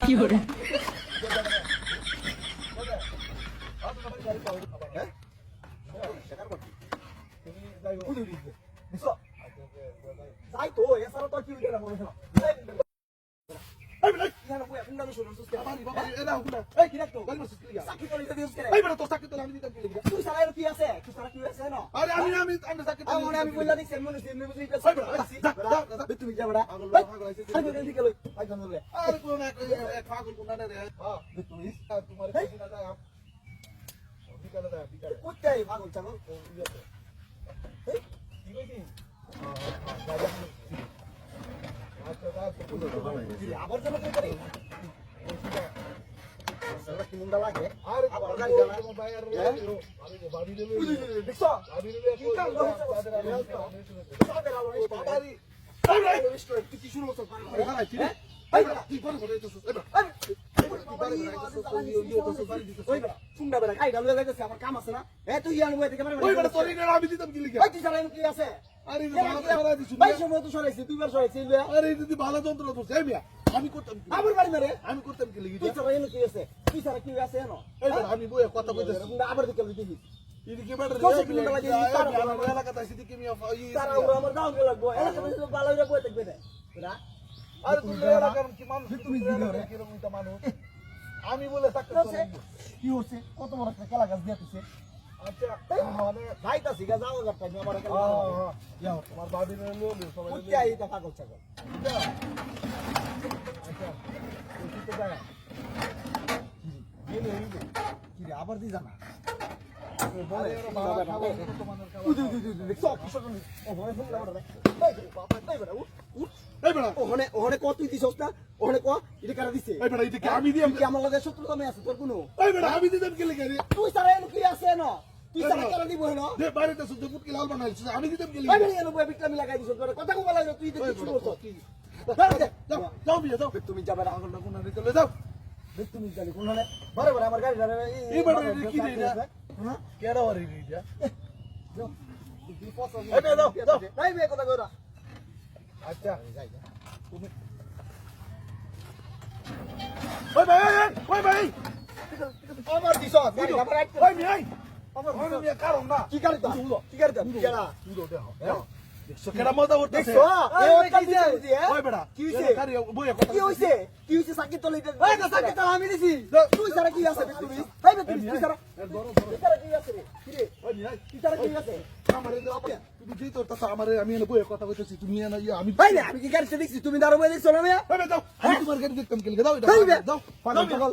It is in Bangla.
fiore, যাই তো এছাড়া তো কি হইছে না মনে হয় এই বলে না বই এখন আমি শুনুন সুস্তে বাড়ি বাবা এরা হুনা এই কি রাখতো বল মাসুস কি সাকি তো লিখে দিস করে এই বড় তো সাকি তো আমি দিতাম কি লিখে তুই সারা কি আছে তুই সারা কি আছে না আরে আমি সাকি তো আমি বললা দিছি মনে হইছে আমি বুঝি এটা তুমি যা বড়া আরে কোন দিকে লই আই জানো রে আরে কোন এক পাগল কোন না রে হ্যাঁ তুমি তোমার কাছে না যায় বিকালে যায় বিকালে কোথায় পাগল চাগল এই কি কইছি আবার জানো কি করে সারা কি মুন্ডা লাগে আরে আবার গাড়ি জানা তোমার ভাই আর বাড়ি দেবে দেখছো বাড়ি দেবে কি কাম করছ বাড়ি তুই কি শুরু করছ এখানে কি এই বড় কি করে করে তো শুননা বেড়া গাড়ি ডালে যাইতেছে আমার কাম আছে না এ তুই ইয়ান বই থেকে ওই বড় তোর এর আমি দিতাম কি লিখে ওই তুই জানাই কি আছে আরে ভালো সরাই দিছ ভাই সময় তো সরাইছি দুইবার সরাইছি আরে যদি ভালো যন্ত্র ধরছ এই মিয়া আমি করতাম কি আমার বাড়ি মেরে আমি করতাম কি লিখে তুই জানাই কি আছে তুই জানা কি আছে না এই বড় আমি বই কথা কইতেছি আবার দিকে দেখি এদিকে বেড়ে কত কিলোমিটার লাগে আমার এলাকাতে আসি দিকে মিয়া তারা আমার দাও কে লাগবো এলাকা থেকে ভালো হইরা বই থাকবে না বুঝা আরে তুমি এলাকার কি মানুষ তুমি জিগে কি রকম এটা মানুষ আমি বলে থাকতে কি হচ্ছে কত বড় একটা কেলা গাছ দিতেছে আচ্ছা মানে যাইতাছি গা যাও গা টাইম আমার এখানে যাও তোমার বাড়ি নিয়ে সবাই কুত্তে আই তা পাগল ছাগল আচ্ছা তুই তো যায় কি রে আবার দি জানা বলে বাবা খাবো তোমাদের খাবো দেখছো কিসব ও মনে ফোন লাগা রে এই বড় উঠ এই বড় ওখানে কত তুই দিছস না ওখানে ক এটা কারা দিছে এই বড় এটা কি আমি দিম কি আমার লাগে শত্রু কমে আছে তোর কোনো এই বড় আমি দিতাম কি লিখে রে তুই সারা এনে কি আছে না তুই সারা কারা দিব না দে বাড়িতে শুধু পুটকি লাল বানাইছিস আমি দিতাম কি এই লিখে বড় এনে বই বিক্রমি লাগাই দিছস কথা কো বলা তুই দেখি শুরু করছস কি যাও যাও বিয়ে যাও তুমি যাবে না পাগল না কোন রে চলে যাও তুমি জানি কোন হলে বড় বড় আমার গাড়ি ধরে এই বড় কি রে হ্যাঁ কেডা ওরে রে যাও তুই পছন্দ এই বে যাও যাও নাই বে কথা কইরা আচ্ছা যাই যা তুমি ওই ভাই ওই ভাই আমার দিছ গাড়ি আবার রাইট ওই মিয়াই আমার মনে মিয়া কারণ না কি গাড়ি তো কি গাড়ি তো কেডা তুই দেখো দেখছো কেডা মজা করতেছে দেখছো এই কি দিছে ওই বেটা কি হইছে কারি বইয়া কথা কি হইছে কি হইছে সাকি তো লইতে এই তো সাকি তো আমি দিছি তুই সারা কি আছে তুমি এই বে তুই সারা তুই সারা কি আছে রে কি রে ওই মিয়াই তুই সারা কি আছে আমারে তুমি যেই তোর তাছ আমারে আমি এনে বইয়া কথা কইতেছি তুমি এনে আমি ভাই না আমি কি গাড়িতে দেখছি তুমি দাঁড়ো বই দেখছো না মিয়া ওই যাও আমি তোমার গাড়ি দেখতাম কি লিখে দাও এটা এই বে দাও পাগল পাগল